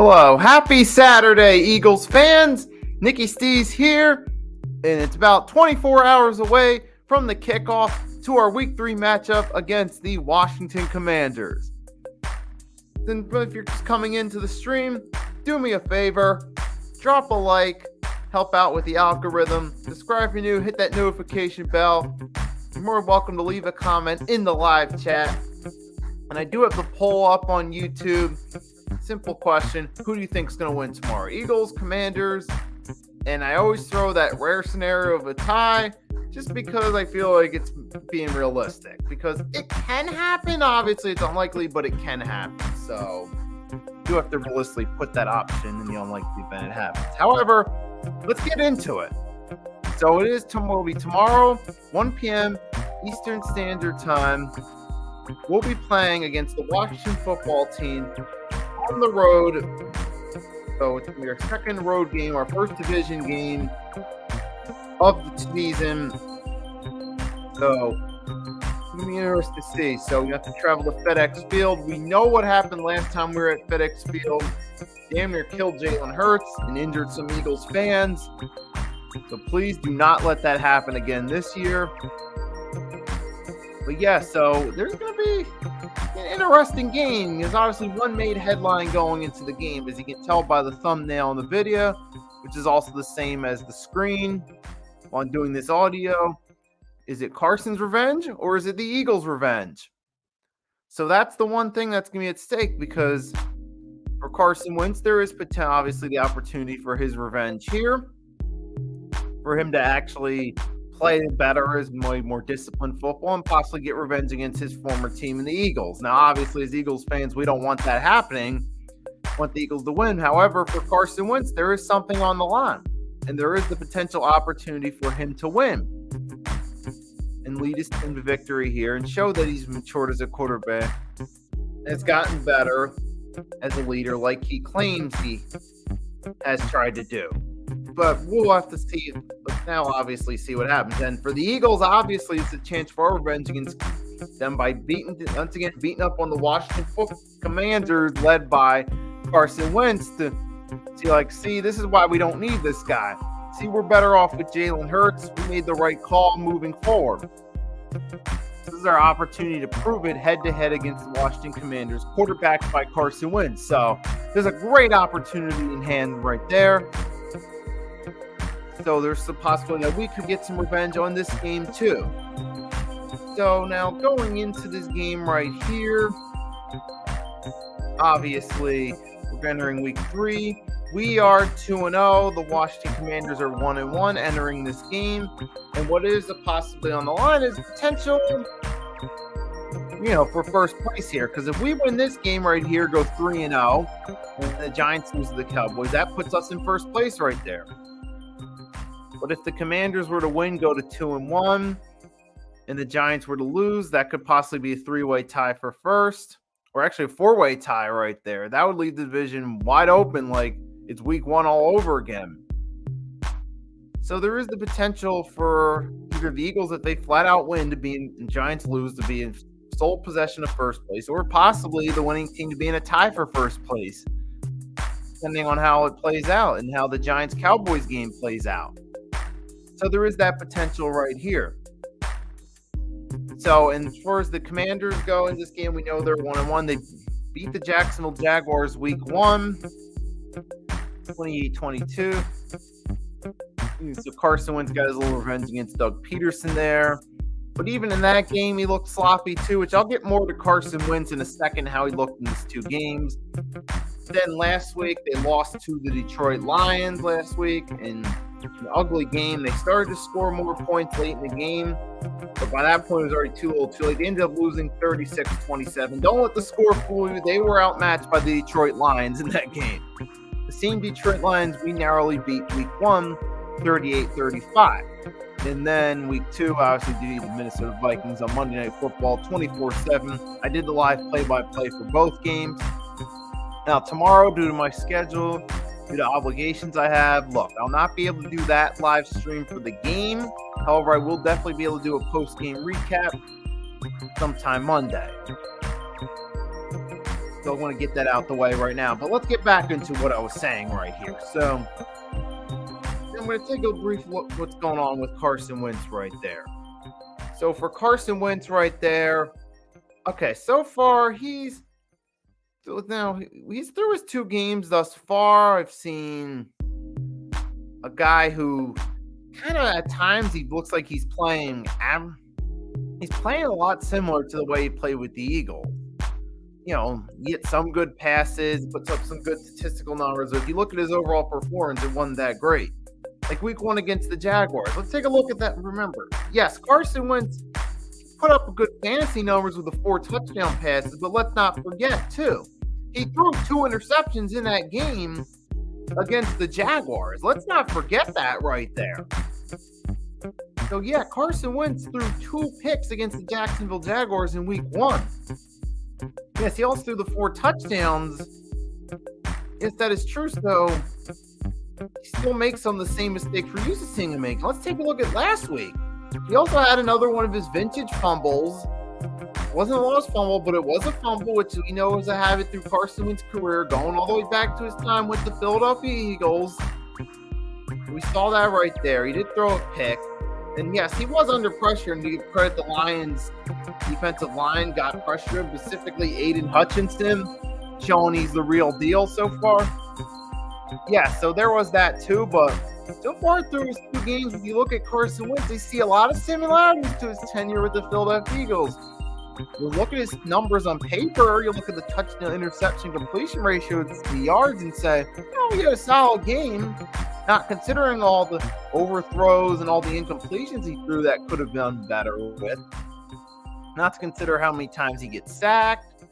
Hello, happy Saturday, Eagles fans. Nicky Stees here, and it's about 24 hours away from the kickoff to our Week 3 matchup against the Washington Commanders. Then, if you're just coming into the stream, do me a favor, drop a like, help out with the algorithm, subscribe if you're new, hit that notification bell. You're more welcome to leave a comment in the live chat. And I do have the poll up on YouTube. Simple question, who do you think is going to win tomorrow? Eagles, Commanders, and I always throw that rare scenario of a tie just because I feel like it's being realistic. Because it can happen. Obviously, it's unlikely, but it can happen. So you have to realistically put that option in the unlikely event it happens. However, let's get into it. So will be tomorrow, 1 p.m. Eastern Standard Time. We'll be playing against the Washington football team on the road. So it's our second road game, our first division game of the season. So it's going to be interesting to see. So we have to travel to FedEx Field. We know what happened last time we were at FedEx Field. Damn near killed Jalenhurts and injured some Eagles fans. So please do not let that happen again this year. But yeah, so there's going to be an interesting game. There's obviously one made headline going into the game, as you can tell by the thumbnail in the video, which is also the same as the screen while I'm doing this audio. Is it Carson's revenge or is it the Eagles' revenge? So that's the one thing that's going to be at stake, because for Carson Wentz, there is obviously the opportunity for his revenge here, for him to actually play better, as more disciplined football, and possibly get revenge against his former team in the Eagles. Now, obviously, as Eagles fans, we don't want that happening. We want the Eagles to win. However, for Carson Wentz, there is something on the line, and there is the potential opportunity for him to win and lead his team to victory here and show that he's matured as a quarterback and has gotten better as a leader like he claims he has tried to do. But we'll have to see. Let's now obviously see what happens. And for the Eagles, obviously, it's a chance for revenge against them by beating up on the Washington Commanders, led by Carson Wentz, to see, this is why we don't need this guy. See, we're better off with Jalenhurts. We made the right call moving forward. This is our opportunity to prove it head-to-head against the Washington Commanders, quarterbacked by Carson Wentz. So there's a great opportunity in hand right there. So there's the possibility that we could get some revenge on this game too. So now going into this game right here, obviously we're entering week 3. We are 2-0. The Washington Commanders are 1-1 entering this game. And what is possibly on the line is potential, for first place here. Because if we win this game right here, go 3-0, and the Giants lose to the Cowboys, that puts us in first place right there. But if the Commanders were to win, go to 2-1, and the Giants were to lose, that could possibly be a 3-way tie for first, or actually a 4-way tie right there. That would leave the division wide open, like it's week 1 all over again. So there is the potential for either the Eagles, if they flat out win, to be in, and Giants lose, to be in sole possession of first place, or possibly the winning team to be in a tie for first place, depending on how it plays out and how the Giants-Cowboys game plays out. So there is that potential right here. So, and as far as the Commanders go in this game, we know they're 1-1. They beat the Jacksonville Jaguars week 1, 28-22. So Carson Wentz got his little revenge against Doug Peterson there. But even in that game, he looked sloppy too, which I'll get more to Carson Wentz in a second, how he looked in these 2 games. Then last week, they lost to the Detroit Lions last week in an ugly game. They started to score more points late in the game, but by that point, it was already too late. They ended up losing 36-27. Don't let the score fool you. They were outmatched by the Detroit Lions in that game. The same Detroit Lions we narrowly beat week 1, 38-35. And then week 2, obviously, did the Minnesota Vikings on Monday Night Football, 24-7. I did the live play-by-play for both games. Now, tomorrow, due to my schedule, due to obligations I have, look, I'll not be able to do that live stream for the game. However, I will definitely be able to do a post-game recap sometime Monday. So I want to get that out the way right now. But let's get back into what I was saying right here. So I'm going to take a brief look what's going on with Carson Wentz right there. So for Carson Wentz right there, okay, so far he's through his 2 games thus far. I've seen a guy who kind of at times he looks like he's playing a lot similar to the way he played with the Eagles. You know, he get some good passes, puts up some good statistical numbers. But if you look at his overall performance, it wasn't that great. Like week 1 against the Jaguars. Let's take a look at that. Remember, yes, Carson Wentz put up good fantasy numbers with the 4 touchdown passes, but let's not forget, too, he threw 2 interceptions in that game against the Jaguars. Let's not forget that right there. So, yeah, Carson Wentz threw 2 picks against the Jacksonville Jaguars in week 1. Yes, he also threw the 4 touchdowns. Yes, that is true, so he still makes some of the same mistakes we're used to seeing him make. Let's take a look at last week. He also had another one of his vintage fumbles. It wasn't a lost fumble, but it was a fumble, which we know is a habit through Carson Wentz's career, going all the way back to his time with the Philadelphia Eagles. We saw that right there. He did throw a pick. And yes, he was under pressure, and you give credit the Lions' defensive line got pressure, specifically Aiden Hutchinson, showing he's the real deal so far. Yeah, so there was that too, but so far through his 2 games, if you look at Carson Wentz, you see a lot of similarities to his tenure with the Philadelphia Eagles. You look at his numbers on paper, you look at the touchdown interception completion ratio, the yards, and say, oh, he had a solid game. Not considering all the overthrows and all the incompletions he threw that could have done better with. Not to consider how many times he gets sacked,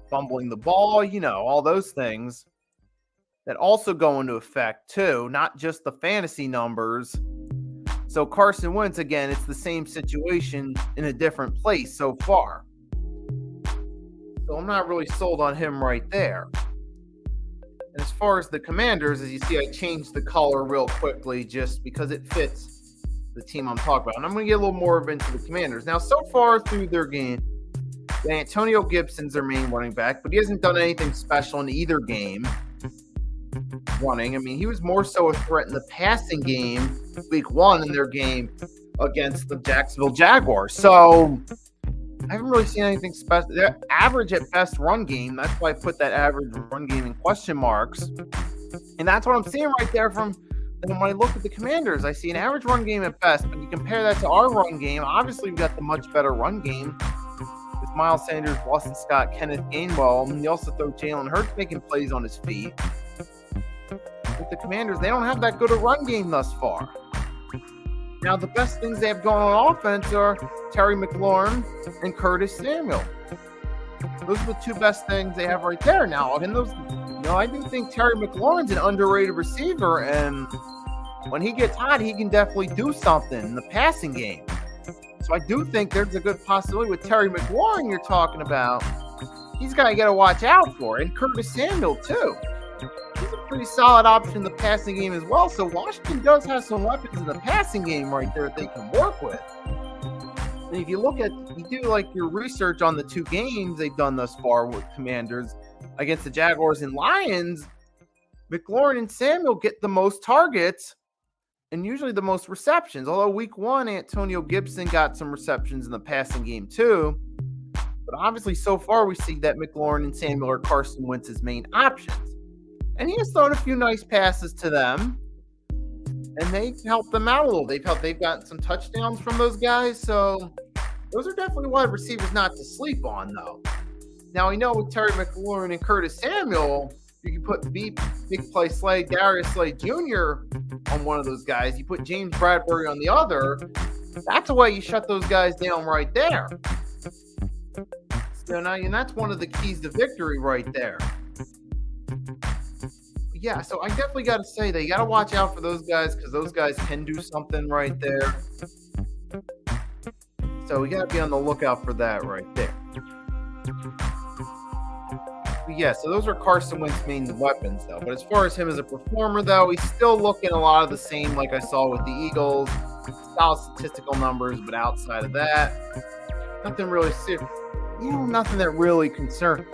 fumbling the ball, you know, all those things that also go into effect too, not just the fantasy numbers. So Carson Wentz, again, it's the same situation in a different place so far. So I'm not really sold on him right there. And as far as the Commanders, as you see, I changed the color real quickly just because it fits the team I'm talking about. And I'm going to get a little more into the Commanders. Now, so far through their game, Antonio Gibson's their main running back, but he hasn't done anything special in either game running. I mean, he was more so a threat in the passing game week 1 in their game against the Jacksonville Jaguars. So I haven't really seen anything special. They're average at best run game. That's why I put that average run game in question marks. And that's what I'm seeing right there from when I look at the Commanders. I see an average run game at best, but you compare that to our run game. Obviously, we've got the much better run game with Miles Sanders, Boston Scott, Kenneth Gainwell. And you also throw Jalenhurts making plays on his feet. With the Commanders, they don't have that good a run game thus far. Now, the best things they have going on offense are Terry McLaurin and Curtis Samuel. Those are the 2 best things they have right there. Now, and those, I do think Terry McLaurin's an underrated receiver, and when he gets hot, he can definitely do something in the passing game. So I do think there's a good possibility with Terry McLaurin you're talking about. He's got to watch out for, and Curtis Samuel too. He's a pretty solid option in the passing game as well. So Washington does have some weapons in the passing game right there that they can work with. And if you do like your research on the 2 games they've done thus far with Commanders against the Jaguars and Lions, McLaurin and Samuel get the most targets and usually the most receptions. Although week 1, Antonio Gibson got some receptions in the passing game too. But obviously so far we see that McLaurin and Samuel are Carson Wentz's main options. And he has thrown a few nice passes to them, and they've helped them out a little. They've gotten some touchdowns from those guys, so those are definitely wide receivers not to sleep on, though. Now, we know with Terry McLaurin and Curtis Samuel, you can put big play Slade, Darius Slade Jr. on one of those guys. You put James Bradbury on the other. That's the way you shut those guys down right there. So now, and that's one of the keys to victory right there. Yeah, so I definitely got to say that you got to watch out for those guys because those guys can do something right there. So we got to be on the lookout for that right there. But yeah, so those are Carson Wentz's main weapons, though. But as far as him as a performer, though, he's still looking a lot of the same like I saw with the Eagles. Solid statistical numbers, but outside of that, nothing really serious. Nothing that really concerns.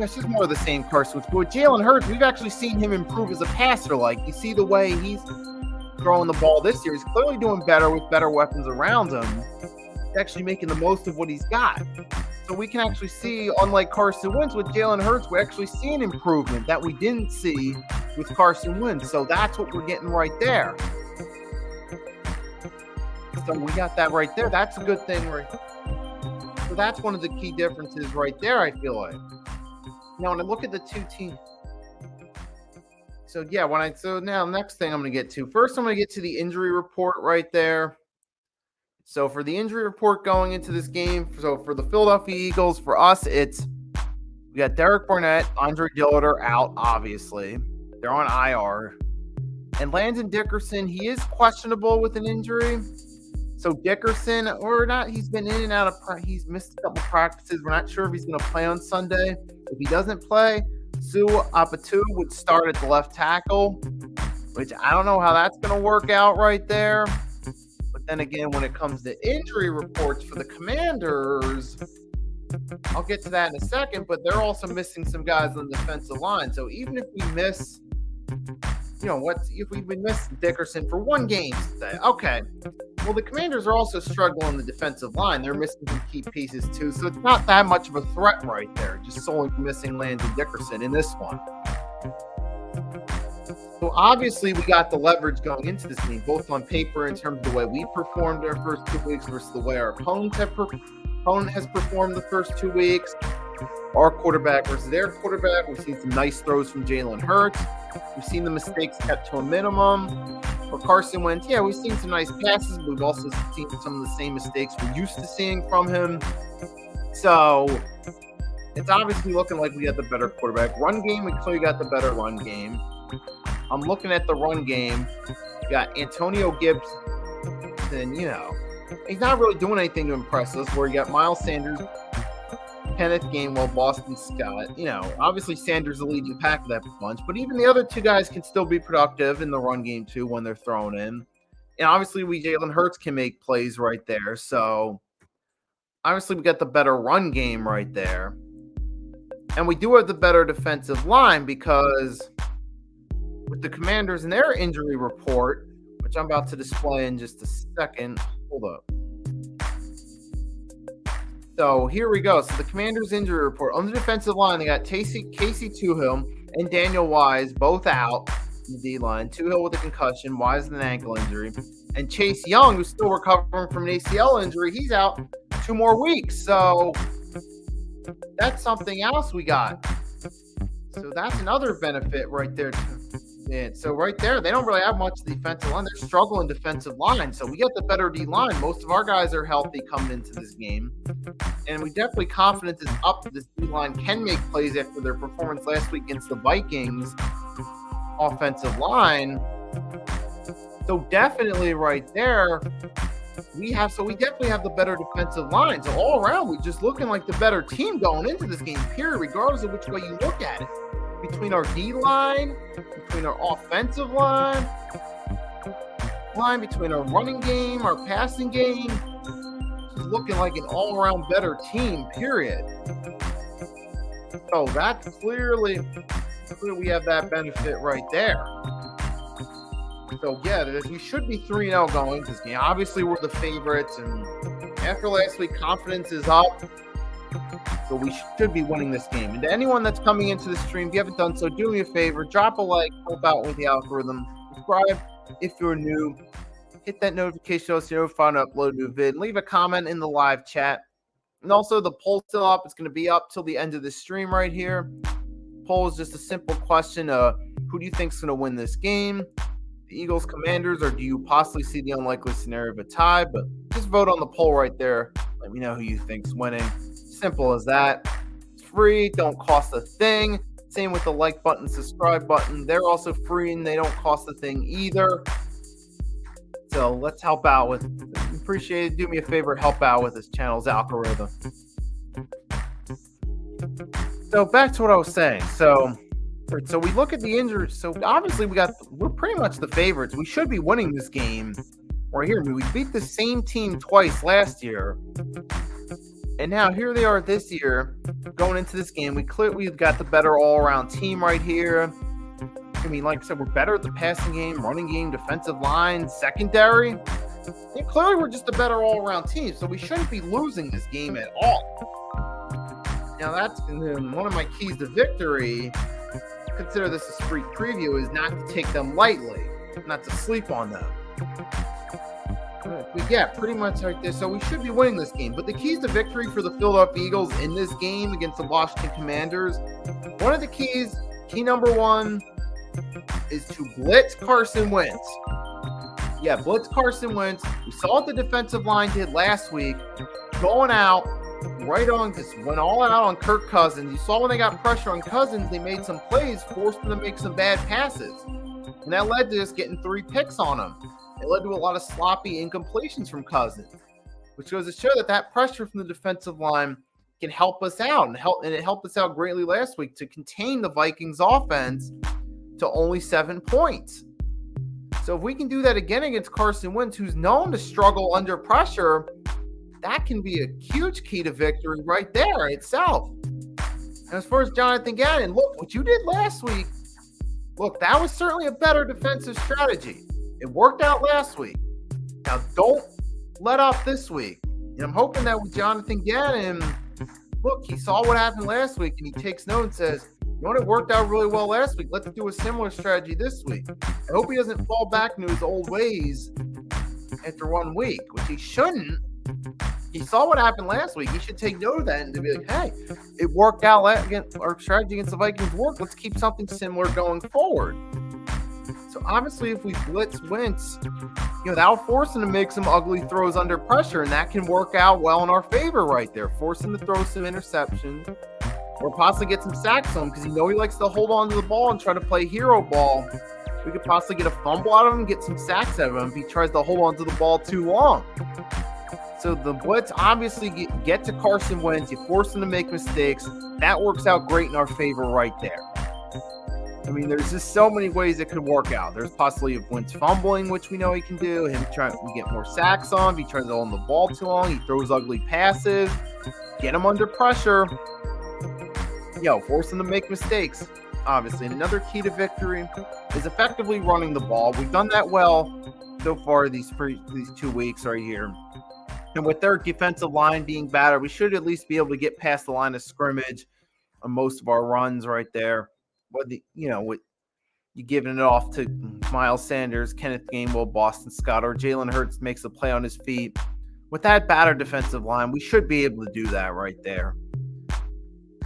it's just more of the same Carson Wentz. But with Jalen Hurts, we've actually seen him improve as a passer. Like, you see the way he's throwing the ball this year. He's clearly doing better with better weapons around him. He's actually making the most of what he's got. So we can actually see, unlike Carson Wentz, with Jalen Hurts, we're actually seeing improvement that we didn't see with Carson Wentz. So that's what we're getting right there. So we got that right there. That's a good thing, right? So that's one of the key differences right there, I feel like. Now, when I look at the two teams, so now next thing I'm going to get to. First, I'm going to get to the injury report right there. So for the injury report going into this game, so for the Philadelphia Eagles, for us, we got Derek Barnett, Andre Dillard are out, obviously. They're on IR. And Landon Dickerson, he is questionable with an injury. So Dickerson, or not, he's been in and out of, he's missed a couple practices. We're not sure if he's going to play on Sunday. If he doesn't play, Sue Apatu would start at the left tackle, which I don't know how that's going to work out right there. But then again, when it comes to injury reports for the Commanders, I'll get to that in a second, but they're also missing some guys on the defensive line. So even if we miss, if we miss Dickerson for one game today, okay. Well, the Commanders are also struggling on the defensive line. They're missing some key pieces too, so it's not that much of a threat right there, just solely missing Landon Dickerson in this one. So obviously we got the leverage going into this game, both on paper in terms of the way we performed our first 2 weeks versus the way our opponent has performed the first 2 weeks. Our quarterback versus their quarterback. We've seen some nice throws from Jalen Hurts. We've seen the mistakes kept to a minimum. For Carson Wentz, we've seen some nice passes, but we've also seen some of the same mistakes we're used to seeing from him. So it's obviously looking like we got the better quarterback. Run game, we clearly got the better run game. I'm looking at the run game. You got Antonio Gibson, he's not really doing anything to impress us, where you got Miles Sanders, Kenneth Gainwell, Boston Scott. Obviously Sanders the lead in the pack of that bunch, but even the other two guys can still be productive in the run game too when they're thrown in. And obviously Jalen Hurts can make plays right there. So obviously we got the better run game right there. And we do have the better defensive line, because with the Commanders and their injury report, which I'm about to display in just a second. Hold up. So here we go. So the Commanders injury report. On the defensive line, they got Casey Toohill and Daniel Wise both out in the D-line. Toohill with a concussion, Wise with an ankle injury. And Chase Young, who's still recovering from an ACL injury, he's out 2 more weeks. So that's something else we got. So that's another benefit right there too. And so right there, they don't really have much defensive line. They're struggling defensive line. So we got the better D-line. Most of our guys are healthy coming into this game. And we definitely confidence is up that this D-line can make plays after their performance last week against the Vikings offensive line. So definitely right there, we definitely have the better defensive line. So all around, we're just looking like the better team going into this game, period, regardless of which way you look at it. Between our D-line, between our offensive line, between our running game, our passing game, just looking like an all-around better team, period. So that's clearly we have that benefit right there. So yeah, we should be 3-0 going this game. Obviously, we're the favorites, and after last week, confidence is up. So we should be winning this game. And to anyone that's coming into the stream, if you haven't done so, do me a favor, drop a like, help out with the algorithm, subscribe if you're new, hit that notification bell so you're notified when I upload a new vid, leave a comment in the live chat. And also the poll's still up. It's going to be up till the end of the stream right here. Poll is just a simple question. Who do you think is going to win this game? The Eagles, Commanders, or do you possibly see the unlikely scenario of a tie? But just vote on the poll right there. Let me know who you think's winning. Simple as that. It's free, don't cost a thing. Same with the like button, subscribe button. They're also free and they don't cost a thing either. So let's help out with, appreciate it. Do me a favor, help out with this channel's algorithm. So back to what I was saying. So we look at the injuries. So obviously we're pretty much the favorites. We should be winning this game right here. I mean, we beat the same team twice last year. And now here they are this year, going into this game. We've got the better all-around team right here. I mean, like I said, we're better at the passing game, running game, defensive line, secondary. And clearly, we're just a better all-around team, so we shouldn't be losing this game at all. Now, that's one of my keys to victory. Consider this a free preview, is not to take them lightly, not to sleep on them. But yeah, pretty much right there. So we should be winning this game. But the keys to victory for the Philadelphia Eagles in this game against the Washington Commanders, one of the keys, key number one, is to blitz Carson Wentz. Yeah, blitz Carson Wentz. We saw what the defensive line did last week, going out right on, just went all out on Kirk Cousins. You saw when they got pressure on Cousins, they made some plays, forced him to make some bad passes. And that led to just getting 3 picks on him. It led to a lot of sloppy incompletions from Cousins, which goes to show that pressure from the defensive line can help us out, and it helped us out greatly last week to contain the Vikings offense to only 7 points. So if we can do that again against Carson Wentz, who's known to struggle under pressure, that can be a huge key to victory right there itself. And as far as Jonathan Gannon, look, what you did last week, look, that was certainly a better defensive strategy. It worked out last week. Now, don't let up this week. And I'm hoping that with Jonathan Gannon, look, he saw what happened last week, and he takes note and says, you know what, it worked out really well last week. Let's do a similar strategy this week. I hope he doesn't fall back into his old ways after 1 week, which he shouldn't. He saw what happened last week. He should take note of that and to be like, hey, it worked out our strategy against the Vikings worked. Let's keep something similar going forward. So obviously, if we blitz Wentz, that'll force him to make some ugly throws under pressure, and that can work out well in our favor right there. Force him to throw some interceptions, or possibly get some sacks on him because he likes to hold on to the ball and try to play hero ball. We could possibly get a fumble out of him, get some sacks out of him if he tries to hold on to the ball too long. So the blitz obviously get to Carson Wentz. You force him to make mistakes. That works out great in our favor right there. I mean, there's just so many ways it could work out. There's possibly if Wentz fumbling, which we know he can do. We get more sacks on him. He tries to hold the ball too long. He throws ugly passes. Get him under pressure. Force him to make mistakes. Obviously, and another key to victory is effectively running the ball. We've done that well so far these 2 weeks right here. And with their defensive line being battered, we should at least be able to get past the line of scrimmage on most of our runs right there. With you giving it off to Miles Sanders, Kenneth Gainwell, Boston Scott, or Jalen Hurts makes a play on his feet. With that battered defensive line, we should be able to do that right there.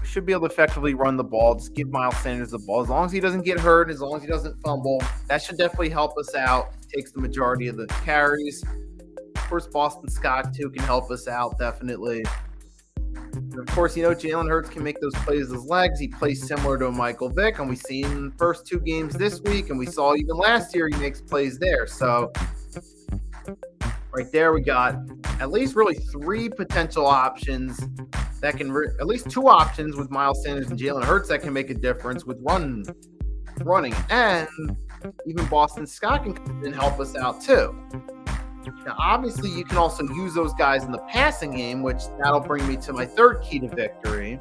We should be able to effectively run the ball. Just give Miles Sanders the ball. As long as he doesn't get hurt, as long as he doesn't fumble, that should definitely help us out. Takes the majority of the carries. Of course, Boston Scott, too, can help us out, definitely. And of course, Jalen Hurts can make those plays with his legs. He plays similar to Michael Vick, and we've seen in the first 2 games this week, and we saw even last year he makes plays there. So right there we got at least really 3 potential options that can at least 2 options with Miles Sanders and Jalen Hurts that can make a difference with running. And even Boston Scott can help us out too. Now, obviously, you can also use those guys in the passing game, which that'll bring me to my 3rd key to victory,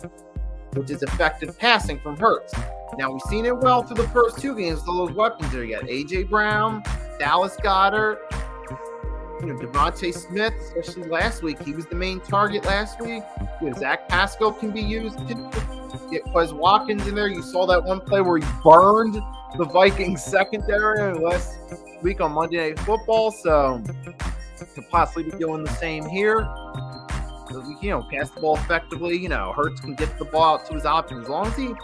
which is effective passing from Hurts. Now, we've seen it well through the first 2 games with all those weapons there. You got A.J. Brown, Dallas Goedert, Devontae Smith, especially last week. He was the main target last week. Zach Pascal can be used to get Quez Watkins in there. You saw that one play where he burned the Vikings secondary last week on Monday Night Football, so could possibly be doing the same here. So we, pass the ball effectively. Hurts can get the ball out to his options. As long as he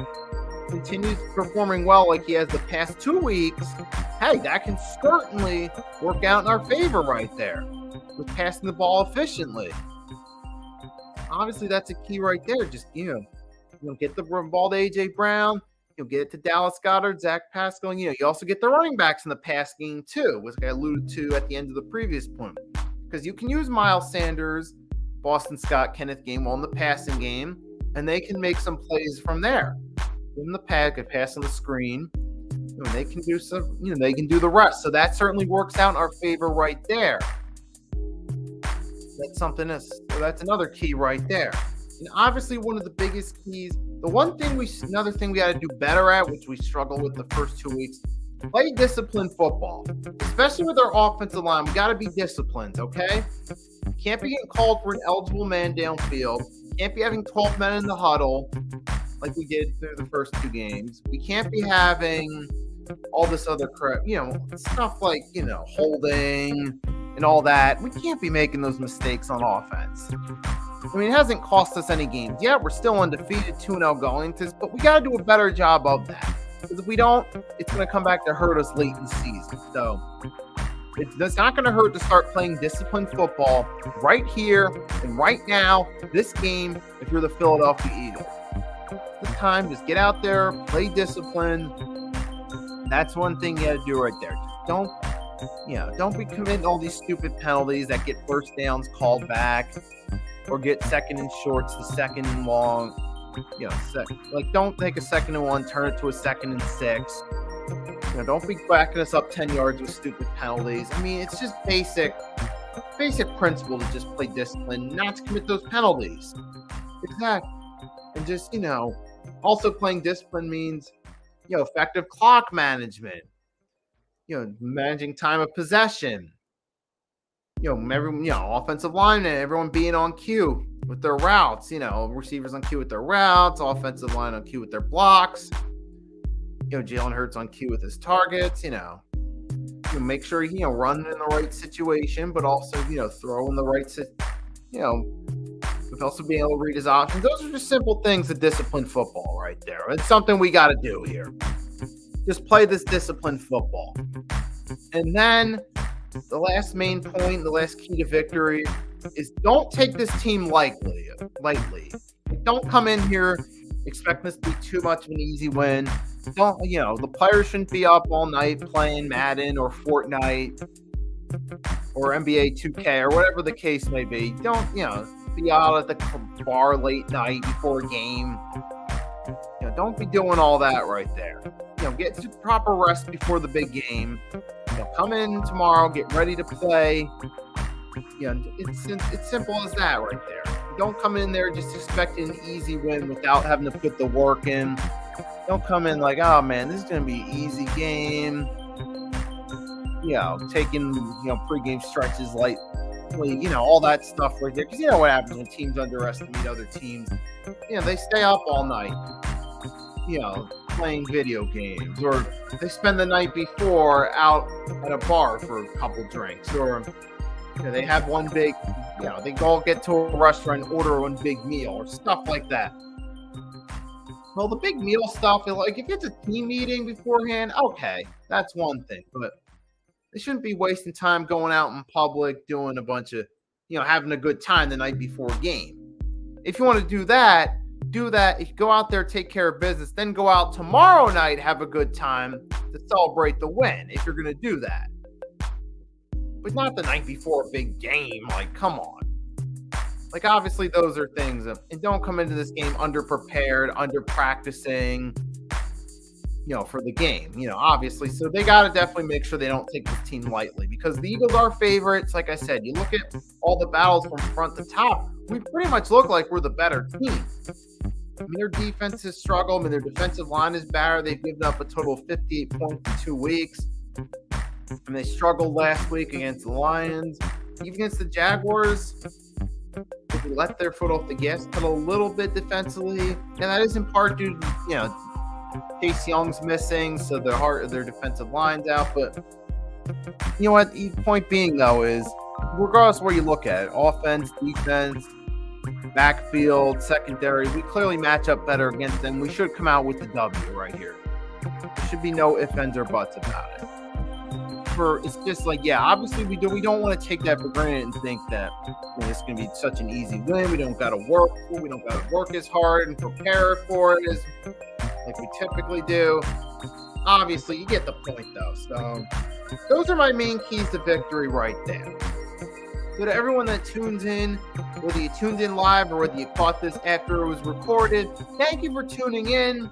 continues performing well like he has the past 2 weeks, hey, that can certainly work out in our favor right there with passing the ball efficiently. Obviously, that's a key right there. Just, get the ball to A.J. Brown. You'll get it to Dallas Goedert, Zach Pascal, and you also get the running backs in the pass game too, which I alluded to at the end of the previous point. Because you can use Miles Sanders, Boston Scott, Kenneth Gainwell in the passing game, and they can make some plays from there. Give them the pass on the screen, and they can do some, they can do the rest. So that certainly works out in our favor right there. That's another key right there. And obviously, one of the biggest keys, another thing we got to do better at, which we struggle with the first 2 weeks, play disciplined football, especially with our offensive line. We got to be disciplined, okay? Can't be getting called for an eligible man downfield. Can't be having 12 men in the huddle like we did through the first 2 games. We can't be having all this other crap, stuff like, holding and all that. We can't be making those mistakes on offense. I mean, it hasn't cost us any games yet. We're still undefeated, 2-0 going to this, but we got to do a better job of that. Because if we don't, it's going to come back to hurt us late in the season. So it's not going to hurt to start playing disciplined football right here and right now, this game, if you're the Philadelphia Eagles. It's the time, just get out there, play discipline. That's one thing you got to do right there. Just don't be committing all these stupid penalties that get first downs called back or get second and shorts to second and long. Don't take a 2nd and 1, turn it to a 2nd and 6. Don't be backing us up 10 yards with stupid penalties. I mean, it's just basic principle to just play discipline, not to commit those penalties. Exactly. And just, also playing discipline means, effective clock management, managing time of possession, offensive linemen, everyone being on cue with their routes, receivers on cue with their routes, offensive line on cue with their blocks, jalenhurts on cue with his targets, make sure run in the right situation, but also, throw in the right, with also being able to read his options. Those are just simple things of disciplined football right there. It's something we got to do here. Just play this disciplined football. And then the last main point, the last key to victory is don't take this team lightly. Don't come in here expecting this to be too much of an easy win. The players shouldn't be up all night playing Madden or Fortnite or NBA 2K or whatever the case may be. Don't, be out at the bar late night before a game. Don't be doing all that right there. Get to proper rest before the big game. Come in tomorrow, get ready to play. It's simple as that right there. Don't come in there just expecting an easy win without having to put the work in. Don't come in like, oh man, this is going to be an easy game. Taking, pregame stretches lightly, all that stuff right there. Because you know what happens when teams underestimate other teams. They stay up all night, playing video games, or they spend the night before out at a bar for a couple drinks, or they have one big, they all get to a restaurant and order one big meal or stuff like that. Well, the big meal stuff, if it's a team meeting beforehand, okay, that's one thing. But they shouldn't be wasting time going out in public doing a bunch of, having a good time the night before a game. If you want to do that. If you go out there, take care of business, then go out tomorrow night, have a good time to celebrate the win, if you're going to do that. But not the night before a big game. Come on. Obviously, those are things. And don't come into this game under-prepared, under-practicing, for the game, obviously. So they got to definitely make sure they don't take this team lightly, because the Eagles are favorites. Like I said, you look at all the battles from front to top, we pretty much look like we're the better team. I mean, their defense has struggled. I mean, their defensive line is better. They've given up a total of 58 points in 2 weeks. And they struggled last week against the Lions. Even against the Jaguars, they let their foot off the gas pedal a little bit defensively. And that is in part due to, Chase Young's missing, so their defensive line's out. But you know what? The point being, though, is regardless of where you look at it, offense, defense, backfield, secondary, we clearly match up better against them. We should come out with the W right here. There should be no ifs, ands, or buts about it. It's just obviously we don't want to take that for granted and think that it's going to be such an easy win. We don't got to work for it. We don't got to work as hard and prepare for it as like we typically do. Obviously, you get the point, though. So those are my main keys to victory right there. So to everyone that tunes in, whether you tuned in live or whether you caught this after it was recorded, thank you for tuning in.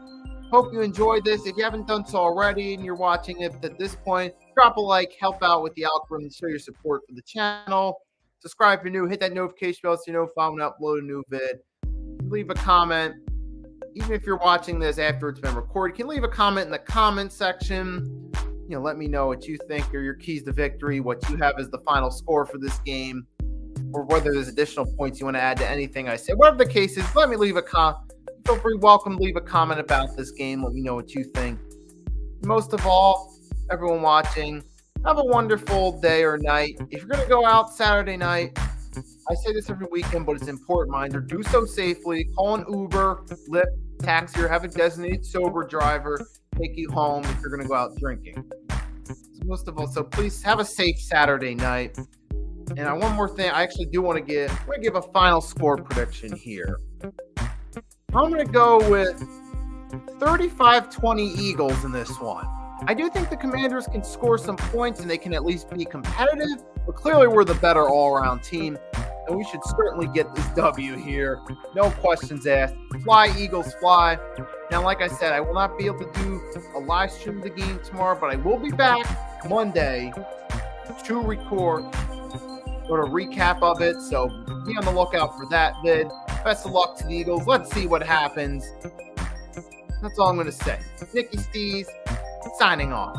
Hope you enjoyed this. If you haven't done so already and you're watching it at this point, drop a like, help out with the algorithm, show your support for the channel. Subscribe if you're new. Hit that notification bell so you know if I'm going to upload a new vid. Leave a comment. Even if you're watching this after it's been recorded, you can leave a comment in the comment section. Let me know what you think are your keys to victory, what you have as the final score for this game, or whether there's additional points you want to add to anything I said. Whatever the case is, let me leave a comment. Feel free, welcome to leave a comment about this game. Let me know what you think. Most of all, everyone watching, have a wonderful day or night. If you're going to go out Saturday night, I say this every weekend, but it's an important reminder. Do so safely. Call an Uber, Lyft, taxi, or have a designated sober driver take you home if you're going to go out drinking. Most of all, so please have a safe Saturday night. And one more thing, I actually do want to give. I'm going to give a final score prediction here. I'm going to go with 35-20 Eagles in this one. I do think the Commanders can score some points and they can at least be competitive, but clearly we're the better all-around team, and we should certainly get this W here. No questions asked. Fly, Eagles, fly. Now, like I said, I will not be able to do a live stream of the game tomorrow, but I will be back Monday to record sort of recap of it, so be on the lookout for that vid. Best of luck to the Eagles. Let's see what happens. That's all I'm going to say. Nicky Stees, signing off.